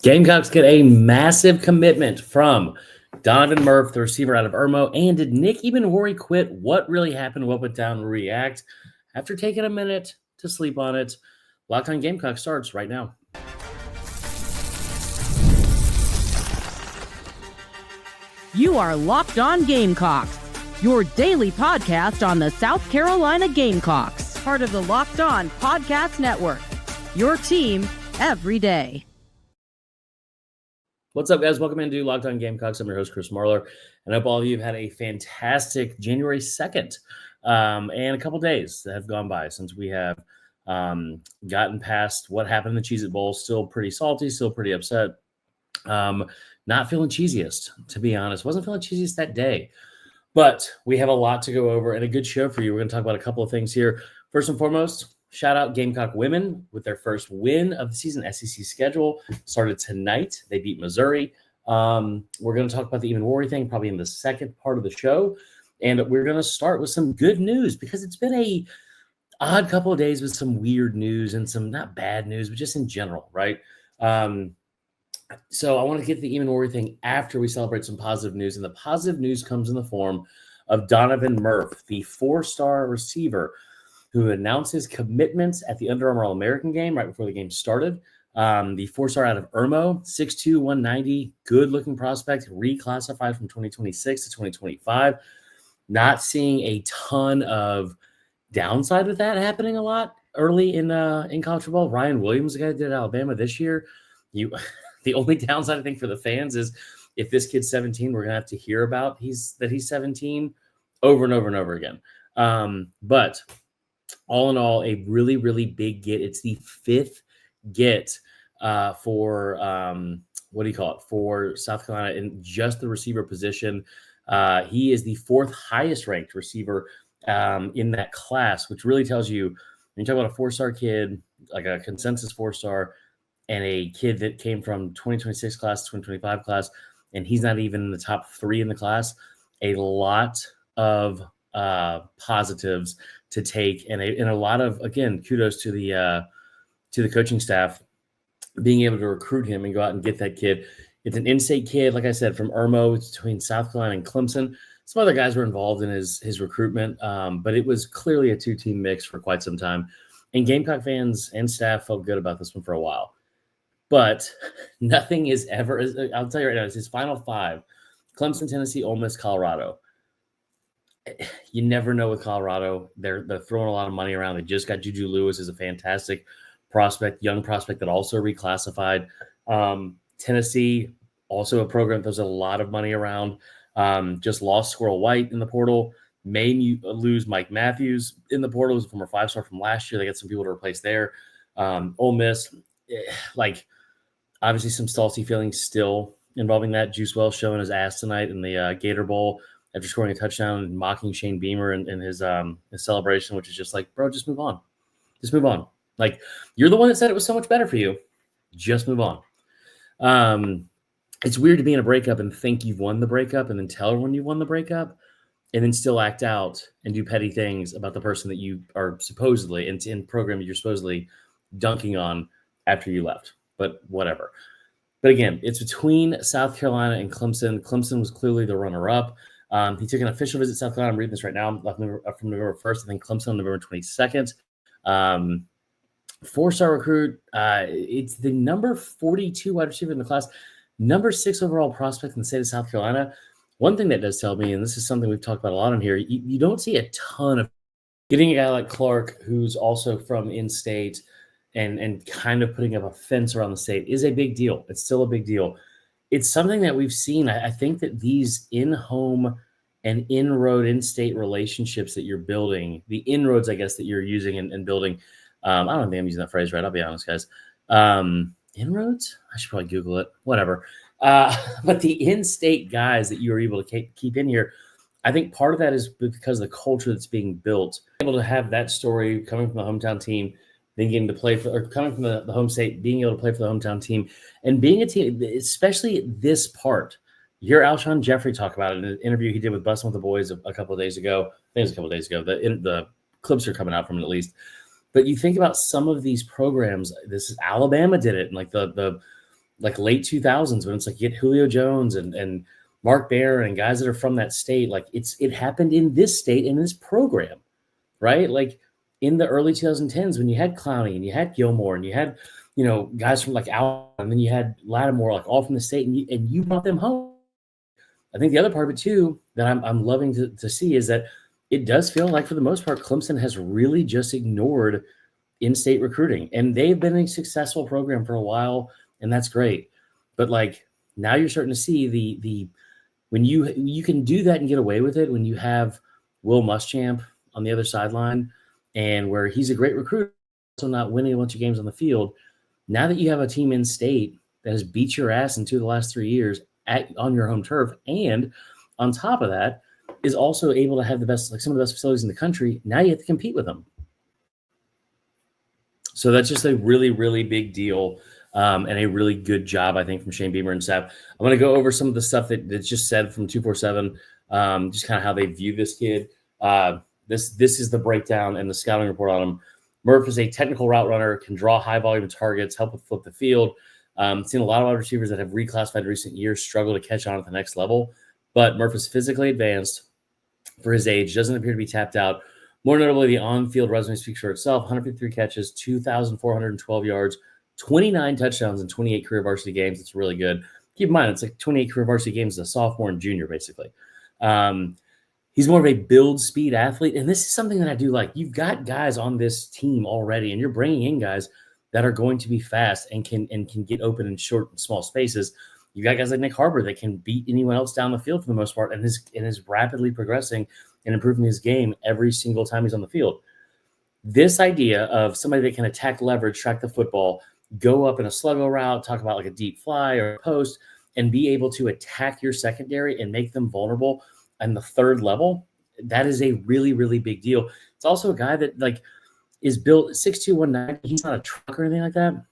Gamecocks get a massive commitment from Donovan Murph, the receiver out of Irmo. And did Nick Emmanwori quit? What really happened? What went down? React after taking a minute to sleep on it. Locked On Gamecocks starts right now. You are Locked On Gamecocks, your daily podcast on the South Carolina Gamecocks, part of the Locked On Podcast Network, your team every day. What's up, guys? Welcome into Locked On Gamecocks. I'm your host, Chris Marler, and I hope all of you have had a fantastic January 2nd and a couple days that have gone by since we have gotten past what happened in the Cheez-It Bowl. Still pretty salty, still pretty upset. Not feeling cheesiest, to be honest. Wasn't feeling cheesiest that day. But we have a lot to go over and a good show for you. We're going to talk about a couple of things here. First and foremost, shout out Gamecock women with their first win of the season. SEC schedule started tonight. They beat Missouri. We're going to talk about the Emmanwori thing probably in the second part of the show. And we're going to start with some good news because it's been a odd couple of days with some weird news and some not bad news, but just in general, right? So I want to get the Emmanwori thing after we celebrate some positive news. And the positive news comes in the form of Donovan Murph, the four-star receiver who announced his commitments at the Under Armour All-American game right before the game started. The four-star out of Irmo, 6'2", 190, good-looking prospect, reclassified from 2026 to 2025. Not seeing a ton of downside with that happening a lot early in college football. Ryan Williams, the guy that did Alabama this year, the only downside I think for the fans is if this kid's 17, we're gonna have to hear about he's 17 over and over and over again. But all in all, a really, really big get. It's the fifth get for South Carolina in just the receiver position. He is the fourth highest ranked receiver in that class, which really tells you when you talk about a four-star kid, like a consensus four-star, and a kid that came from 2026 class to 2025 class, and he's not even in the top three in the class, a lot of positives to take, and a lot of, again, kudos to the coaching staff being able to recruit him and go out and get that kid. It's an in-state kid, like I said, from Irmo. It's between South Carolina and Clemson. Some other guys were involved in his recruitment, but it was clearly a two-team mix for quite some time. And Gamecock fans and staff felt good about this one for a while. But nothing is ever, I'll tell you right now, it's his final five: Clemson, Tennessee, Ole Miss, Colorado. You never know with Colorado. They're throwing a lot of money around. They just got Juju Lewis as a fantastic prospect, young prospect that also reclassified. Tennessee, also a program that throws a lot of money around. Just lost Squirrel White in the portal. May lose Mike Matthews in the portal, who's a former five-star from last year. They got some people to replace there. Ole Miss, obviously some salty feelings still involving that. Juice Wells showing his ass tonight in the Gator Bowl after scoring a touchdown and mocking Shane Beamer in his celebration, which is just like, bro, just move on. Just move on. Like, you're the one that said it was so much better for you. Just move on. It's weird to be in a breakup and think you've won the breakup and then tell everyone you won the breakup and then still act out and do petty things about the person that you are supposedly in program you're supposedly dunking on after you left. But whatever. But again, it's between South Carolina and Clemson. Clemson was clearly the runner-up. He took an official visit to South Carolina. I'm reading this right now from November 1st. I think Clemson on November 22nd. Four-star recruit. It's the number 42 wide receiver in the class. Number 6 overall prospect in the state of South Carolina. One thing that does tell me, and this is something we've talked about a lot on here, you don't see a ton of getting a guy like Clark, who's also from in-state, and kind of putting up a fence around the state is a big deal. It's still a big deal. It's something that we've seen. I think that these in-home and in-road, in-state relationships that you're building, the inroads, I guess, that you're using and building, I don't think I'm using that phrase right. I'll be honest, guys. Inroads? I should probably Google it. Whatever. But the in-state guys that you are able to keep in here, I think part of that is because of the culture that's being built. Able to have that story coming from the hometown team, then getting to play for, or coming from the home state, being able to play for the hometown team, and being a team, especially this part. You hear Alshon Jeffrey talk about it in an interview he did with Bustin' with the Boys a couple of days ago. I think it was a couple of days ago. The clips are coming out from it at least. But you think about some of these programs. This is Alabama did it, and like the like late 2000s when it's like you get Julio Jones and Mark Barron and guys that are from that state. Like it happened in this state in this program, right? Like in the early 2010s when you had Clowney and you had Gilmore and you had, guys from like Alabama, and then you had Lattimore, like all from the state, and you brought them home. I think the other part of it too that I'm loving to see is that it does feel like for the most part, Clemson has really just ignored in-state recruiting, and they've been a successful program for a while, and that's great. But like now you're starting to see the when you can do that and get away with it when you have Will Muschamp on the other sideline, and where he's a great recruiter, also not winning a bunch of games on the field. Now that you have a team in state that has beat your ass in 2 of the last 3 years on your home turf, and on top of that is also able to have the best, like some of the best facilities in the country, now you have to compete with them. So that's just a really, really big deal, and a really good job, I think, from Shane Beamer and staff. I'm going to go over some of the stuff that's just said from 247, just kind of how they view this kid. This is the breakdown and the scouting report on him. Murph is a technical route runner, can draw high volume targets, help with flip the field. Seen a lot of wide receivers that have reclassified in recent years struggle to catch on at the next level, but Murph is physically advanced for his age, doesn't appear to be tapped out. More notably, the on-field resume speaks for itself. 153 catches, 2,412 yards, 29 touchdowns in 28 career varsity games. It's really good. Keep in mind, it's like 28 career varsity games as a sophomore and junior, basically. He's more of a build speed athlete, and this is something that I do like. You've got guys on this team already, and you're bringing in guys that are going to be fast and can get open in short and small spaces. You got guys like Nick Harbor that can beat anyone else down the field for the most part, and is rapidly progressing and improving his game every single time he's on the field. This idea of somebody that can attack leverage, track the football, go up in a sluggo route, talk about like a deep fly or a post, and be able to attack your secondary and make them vulnerable on the third level, that is a really, really big deal. It's also a guy that like is built 6'2", 190. He's not a truck or anything like that,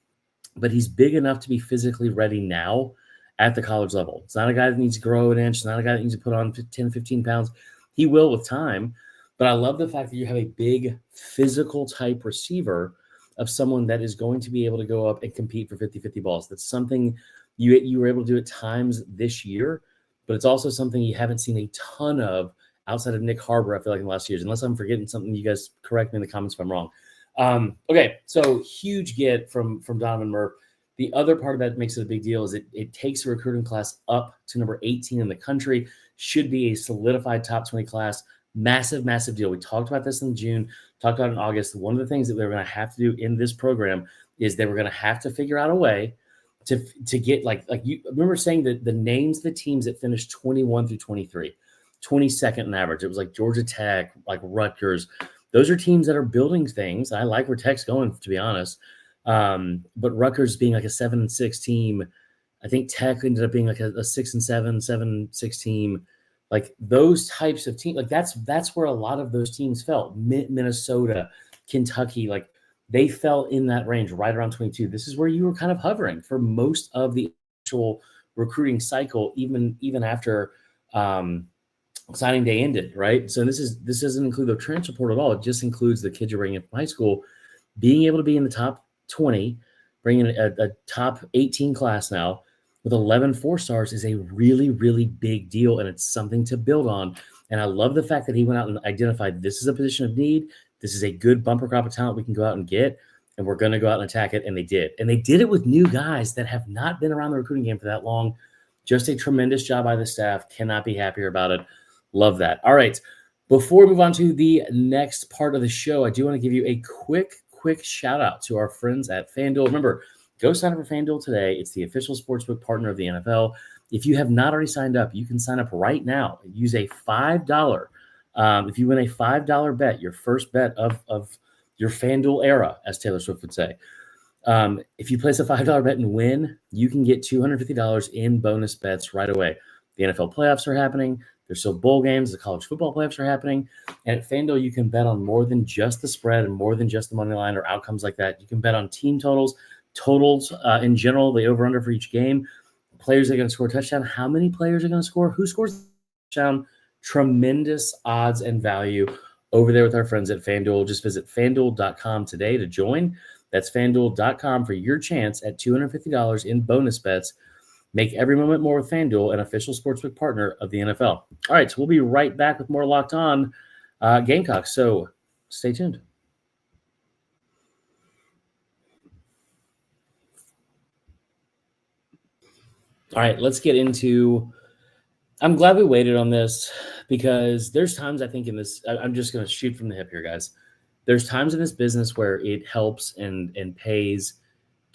but he's big enough to be physically ready now at the college level. It's not a guy that needs to grow an inch. It's not a guy that needs to put on 10, 15 pounds. He will with time, but I love the fact that you have a big physical type receiver of someone that is going to be able to go up and compete for 50-50 balls. That's something you were able to do at times this year, but it's also something you haven't seen a ton of outside of Nick Harbor, I feel like, in the last years. Unless I'm forgetting something, you guys correct me in the comments if I'm wrong. Okay, so huge get from Donovan Murph. The other part of that makes it a big deal is it takes a recruiting class up to number 18 in the country. Should be a solidified top 20 class. Massive, massive deal. We talked about this in June, talked about it in August. One of the things that they were going to have to do in this program is they were going to have to figure out a way to get like you remember saying that the names of the teams that finished 21 through 23, 22nd in average. It was like Georgia Tech, like Rutgers. Those are teams that are building things. I like where Tech's going, to be honest. But Rutgers being like a 7-6 team, I think Tech ended up being like a 6-7, 7-6 team. Like those types of teams, like that's where a lot of those teams fell. Minnesota, Kentucky, like they fell in that range right around 22. This is where you were kind of hovering for most of the actual recruiting cycle, even after signing day ended, right? So this doesn't include the transfer portal at all. It just includes the kids you're bringing in from high school, being able to be in the top 20, bringing a top 18 class now with 11 4-stars is a really, really big deal, and it's something to build on. And I love the fact that he went out and identified this is a position of need. This is a good bumper crop of talent we can go out and get, and we're going to go out and attack it. And they did. And they did it with new guys that have not been around the recruiting game for that long. Just a tremendous job by the staff. Cannot be happier about it. Love that. All right. Before we move on to the next part of the show, I do want to give you a quick shout out to our friends at FanDuel. Remember, go sign up for FanDuel today. It's the official sportsbook partner of the NFL. If you have not already signed up, you can sign up right now. Use a $5. If you win a $5 bet, your first bet of your FanDuel era, as Taylor Swift would say. If you place a $5 bet and win, you can get $250 in bonus bets right away. The NFL playoffs are happening. There's still bowl games. The college football playoffs are happening. And at FanDuel, you can bet on more than just the spread and more than just the money line or outcomes like that. You can bet on team totals in general, the over-under for each game. Players that are going to score a touchdown. How many players are going to score? Who scores a touchdown? Tremendous odds and value over there with our friends at FanDuel. Just visit FanDuel.com today to join. That's FanDuel.com for your chance at $250 in bonus bets. Make every moment more with FanDuel, an official sportsbook partner of the NFL. All right, so we'll be right back with more Locked On Gamecocks. So stay tuned. All right, let's get into – I'm glad we waited on this because there's times I think in this – I'm just going to shoot from the hip here, guys. There's times in this business where it helps and pays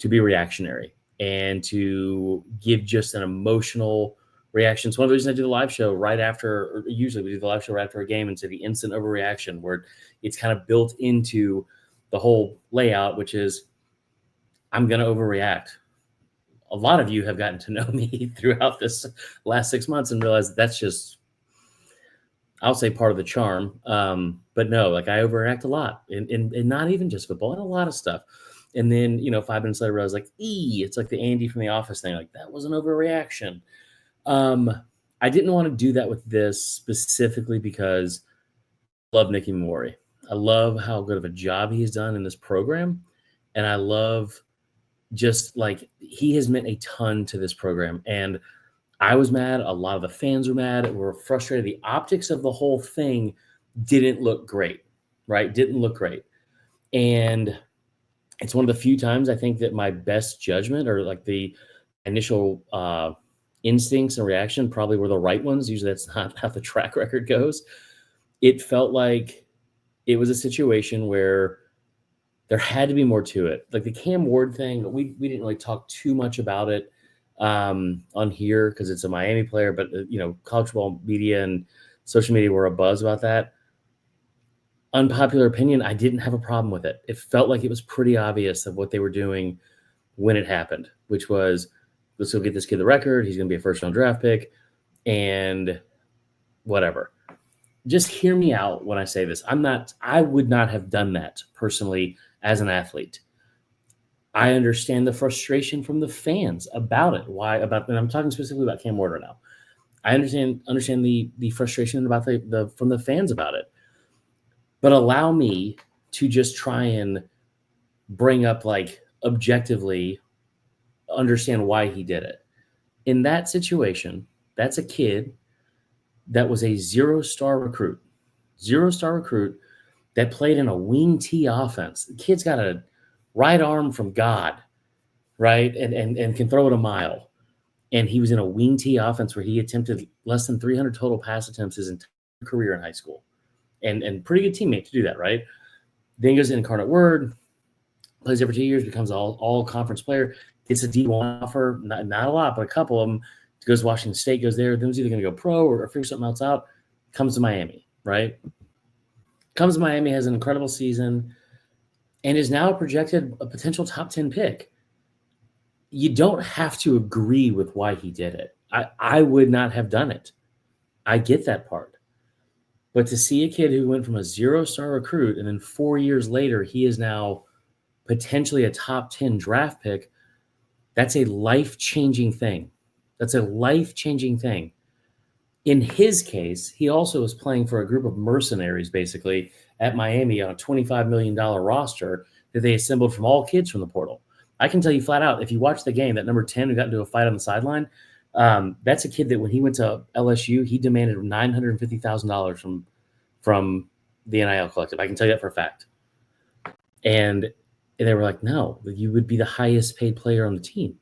to be reactionary and to give just an emotional reaction. It's one of the reasons I do the live show right after, or usually we do the live show right after a game, and so the instant overreaction where it's kind of built into the whole layout, which is I'm going to overreact. A lot of you have gotten to know me throughout this last 6 months and realized that's just, I'll say, part of the charm. But no, like I overreact a lot and not even just football and a lot of stuff. And then, 5 minutes later, I was like, it's like the Andy from The Office thing. Like, that was an overreaction. I didn't want to do that with this specifically because I love Nick Emmanwori. I love how good of a job he's done in this program. And I love just like he has meant a ton to this program. And I was mad. A lot of the fans were mad. Were frustrated. The optics of the whole thing didn't look great, right? Didn't look great. And it's one of the few times I think that my best judgment or like the initial instincts and reaction probably were the right ones. Usually that's not how the track record goes. It felt like it was a situation where there had to be more to it. Like the Cam Ward thing, we didn't really talk too much about it on here because it's a Miami player, but college football media and social media were abuzz about that. Unpopular opinion, I didn't have a problem with it. It felt like it was pretty obvious of what they were doing when it happened, which was, let's go get this kid the record. He's going to be a first-round draft pick and whatever. Just hear me out when I say this. I would not have done that personally as an athlete. I understand the frustration from the fans about it. And I'm talking specifically about Cam Ward right now. I understand the frustration about from the fans about it. But allow me to just try and bring up, like, objectively understand why he did it. In that situation, that's a kid that was a zero-star recruit that played in a wing T offense. The kid's got a right arm from God, right? And can throw it a mile. And he was in a wing T offense where he attempted less than 300 total pass attempts his entire career in high school. And pretty good teammate to do that, right? Then goes to Incarnate Word, plays there for 2 years, becomes all conference player, gets a D1 offer, not a lot, but a couple of them. Goes to Washington State, goes there. Then he's either going to go pro or figure something else out. Comes to Miami, right? Comes to Miami, has an incredible season, and is now projected a potential top 10 pick. You don't have to agree with why he did it. I would not have done it. I get that part. But to see a kid who went from a zero-star recruit and then 4 years later he is now potentially a top 10 draft pick, that's a life-changing thing. That's a life-changing thing. In his case, he also was playing for a group of mercenaries, basically, at Miami on a $25 million roster that they assembled from all kids from the portal. I can tell you flat out, if you watch the game, that number 10 who got into a fight on the sideline, that's a kid that when he went to LSU, he demanded $950,000 from the NIL collective. I can tell you that for a fact. And they were like, no, you would be the highest paid player on the team.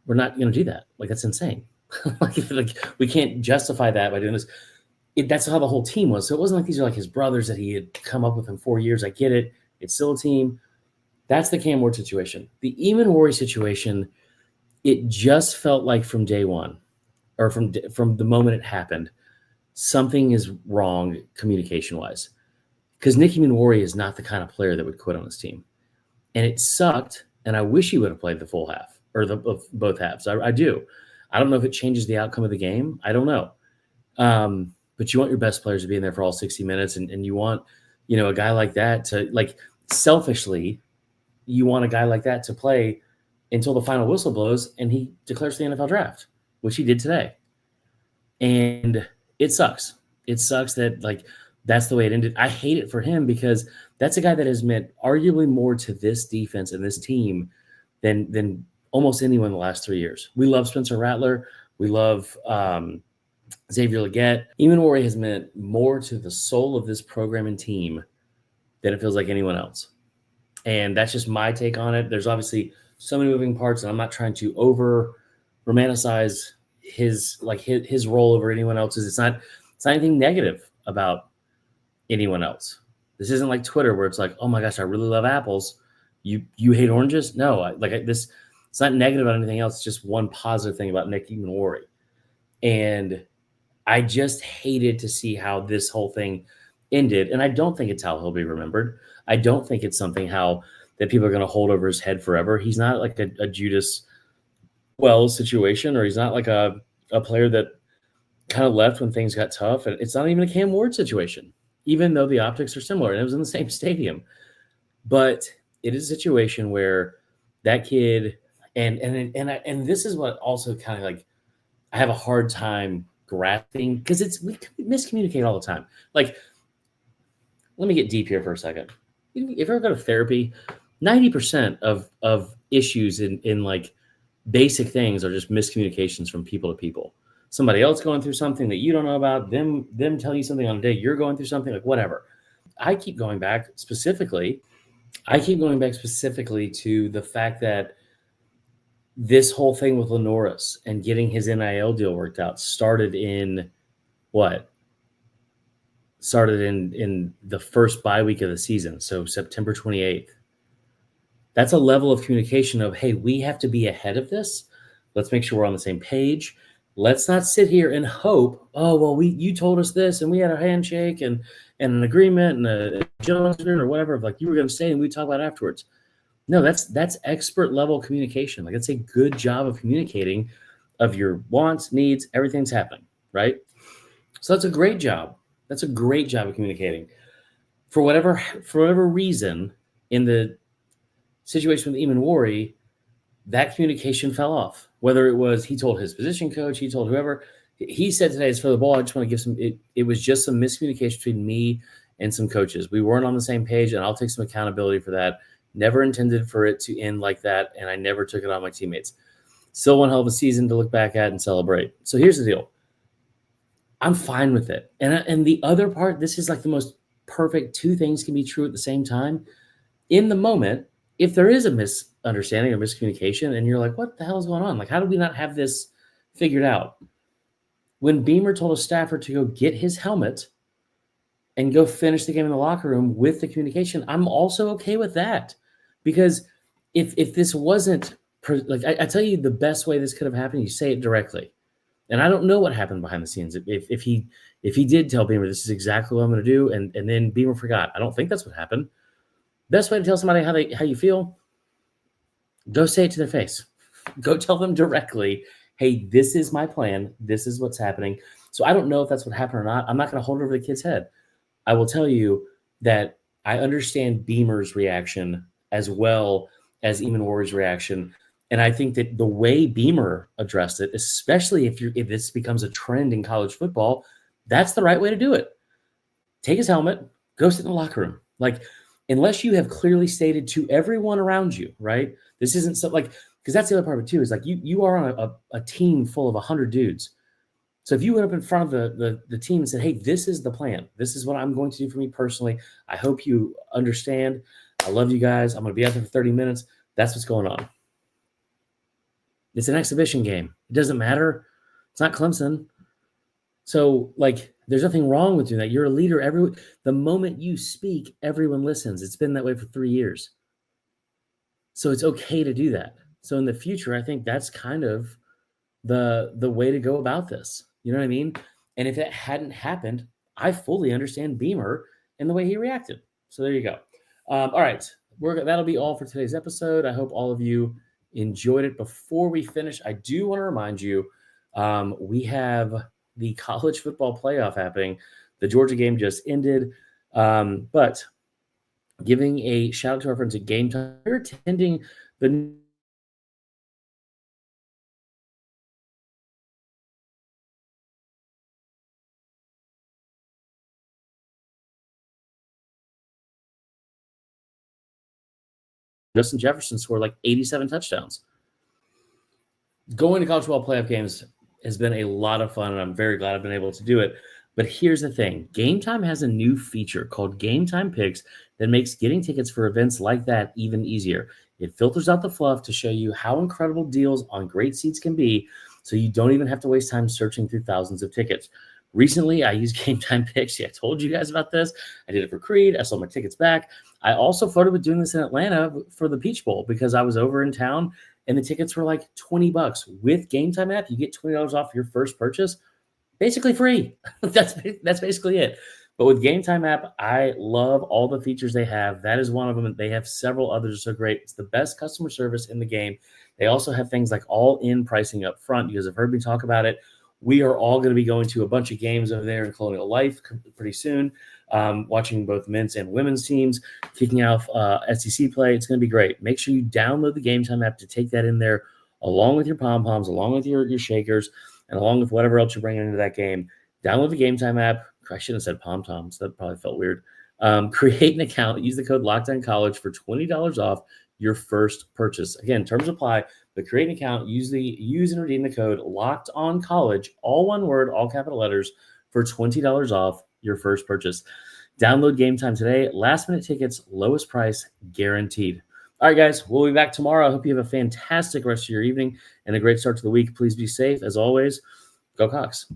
We're not going to do that. Like, that's insane. like we can't justify that by doing this. That's how the whole team was. So it wasn't like these are like his brothers that he had come up with in 4 years. I get it. It's still a team. That's the Cam Ward situation. The Emmanwori situation, it just felt like from day one, or from the moment it happened, something is wrong communication-wise. Because Nick Emmanwori is not the kind of player that would quit on his team. And it sucked, and I wish he would have played the full half, or both halves. I do. I don't know if it changes the outcome of the game. I don't know. But you want your best players to be in there for all 60 minutes, and you want, a guy like that to, like, selfishly, you want a guy like that to play until the final whistle blows and he declares the NFL draft, which he did today. And it sucks. It sucks that, like, that's the way it ended. I hate it for him because That's a guy that has meant arguably more to this defense and this team than almost anyone in the last 3 years. We love Spencer Rattler. We love Xavier Legette. Emmanwori has meant more to the soul of this program and team than it feels like anyone else. And that's just my take on it. There's obviously so many moving parts, and I'm not trying to over romanticize his role over anyone else's. It's not anything negative about anyone else. This isn't like Twitter where it's like, oh my gosh, I really love apples. You hate oranges? No, this. It's not negative about anything else. It's just one positive thing about Nick Emmanwori. And I just hated to see how this whole thing ended. And I don't think it's how he'll be remembered. I don't think it's something that people are going to hold over his head forever. He's not like a Judas Wells situation, or he's not like a player that kind of left when things got tough. And it's not even a Cam Ward situation, even though the optics are similar and it was in the same stadium. But it is a situation where that kid, and this is what also kind of like I have a hard time grasping, because we miscommunicate all the time. Like, let me get deep here for a second. If you ever go to therapy, 90% of issues in like basic things are just miscommunications from people to people. Somebody else going through something that you don't know about, them telling you something on a day you're going through something, like whatever. I keep going back specifically to the fact that this whole thing with Lenoris and getting his NIL deal worked out started in the first bye week of the season, so September 28th. That's a level of communication of, hey, we have to be ahead of this. Let's make sure we're on the same page. Let's not sit here and hope, oh, well, you told us this and we had a handshake and an agreement and a gentleman's agreement or whatever, like you were going to say and we talk about it afterwards. No, that's expert level communication. Like, it's a good job of communicating of your wants, needs, everything's happening, right? So that's a great job. That's a great job of communicating. For whatever reason, in the situation with Emmanwori, that communication fell off. Whether it was he told his position coach, he told whoever, he said today it's for the ball. I just want to give some. It was just some miscommunication between me and some coaches. We weren't on the same page, and I'll take some accountability for that. Never intended for it to end like that, and I never took it on my teammates. Still one hell of a season to look back at and celebrate. So here's the deal. I'm fine with it. And the other part, this is like the most perfect, two things can be true at the same time. In the moment, if there is a misunderstanding or miscommunication and you're like, what the hell is going on? Like, how do we not have this figured out? When Beamer told a staffer to go get his helmet and go finish the game in the locker room with the communication, I'm also okay with that. Because if this wasn't, like, I tell you the best way this could have happened, you say it directly. And I don't know what happened behind the scenes. If he did tell Beamer, this is exactly what I'm going to do, and then Beamer forgot. I don't think that's what happened. Best way to tell somebody how you feel, go say it to their face. Go tell them directly, hey, this is my plan. This is what's happening. So I don't know if that's what happened or not. I'm not going to hold it over the kid's head. I will tell you that I understand Beamer's reaction as well as Emmanwori's reaction. And I think that the way Beamer addressed it, especially if this becomes a trend in college football, that's the right way to do it. Take his helmet, go sit in the locker room. Like, unless you have clearly stated to everyone around you, right? This isn't so like, because that's the other part of it too, is like you are on a team full of 100 dudes. So if you went up in front of the team and said, hey, this is the plan. This is what I'm going to do for me personally. I hope you understand. I love you guys. I'm going to be out there for 30 minutes. That's what's going on. It's an exhibition game. It doesn't matter. It's not Clemson. So, like, there's nothing wrong with doing that. You're a leader. The moment you speak, everyone listens. It's been that way for 3 years. So it's okay to do that. So in the future, I think that's kind of the way to go about this. You know what I mean? And if it hadn't happened, I fully understand Beamer and the way he reacted. So there you go. All right. That'll be all for today's episode. I hope all of you enjoyed it. Before we finish, I do want to remind you, we have the college football playoff happening. The Georgia game just ended, but giving a shout out to our friends at Gamecocks. They're attending the Justin Jefferson scored like 87 touchdowns. Going to college football playoff games has been a lot of fun, and I'm very glad I've been able to do it. But here's the thing. Game Time has a new feature called Game Time Picks that makes getting tickets for events like that even easier. It filters out the fluff to show you how incredible deals on great seats can be, so you don't even have to waste time searching through thousands of tickets. Recently, I used Game Time Picks. Yeah, I told you guys about this. I did it for Creed. I sold my tickets back. I also flirted with doing this in Atlanta for the Peach Bowl because I was over in town and the tickets were like $20. With Game Time app, you get $20 off your first purchase, basically free. That's basically it. But with Game Time app, I love all the features they have. That is one of them. They have several others that are so great. It's the best customer service in the game. They also have things like all-in pricing up front. You guys have heard me talk about it. We are all going to be going to a bunch of games over there in Colonial Life pretty soon, watching both men's and women's teams, kicking off SEC play. It's going to be great. Make sure you download the Game Time app to take that in there along with your pom-poms, along with your shakers, and along with whatever else you're bringing into that game. Download the Game Time app. I shouldn't have said pom-toms. That probably felt weird. Create an account. Use the code LOCKEDONCollege for $20 off your first purchase. Again, terms apply. But create an account, use and redeem the code LOCKEDONCollege, all one word, all capital letters, for $20 off your first purchase. Download Game Time today. Last minute tickets, lowest price guaranteed. All right, guys, we'll be back tomorrow. I hope you have a fantastic rest of your evening and a great start to the week. Please be safe. As always, go Cox.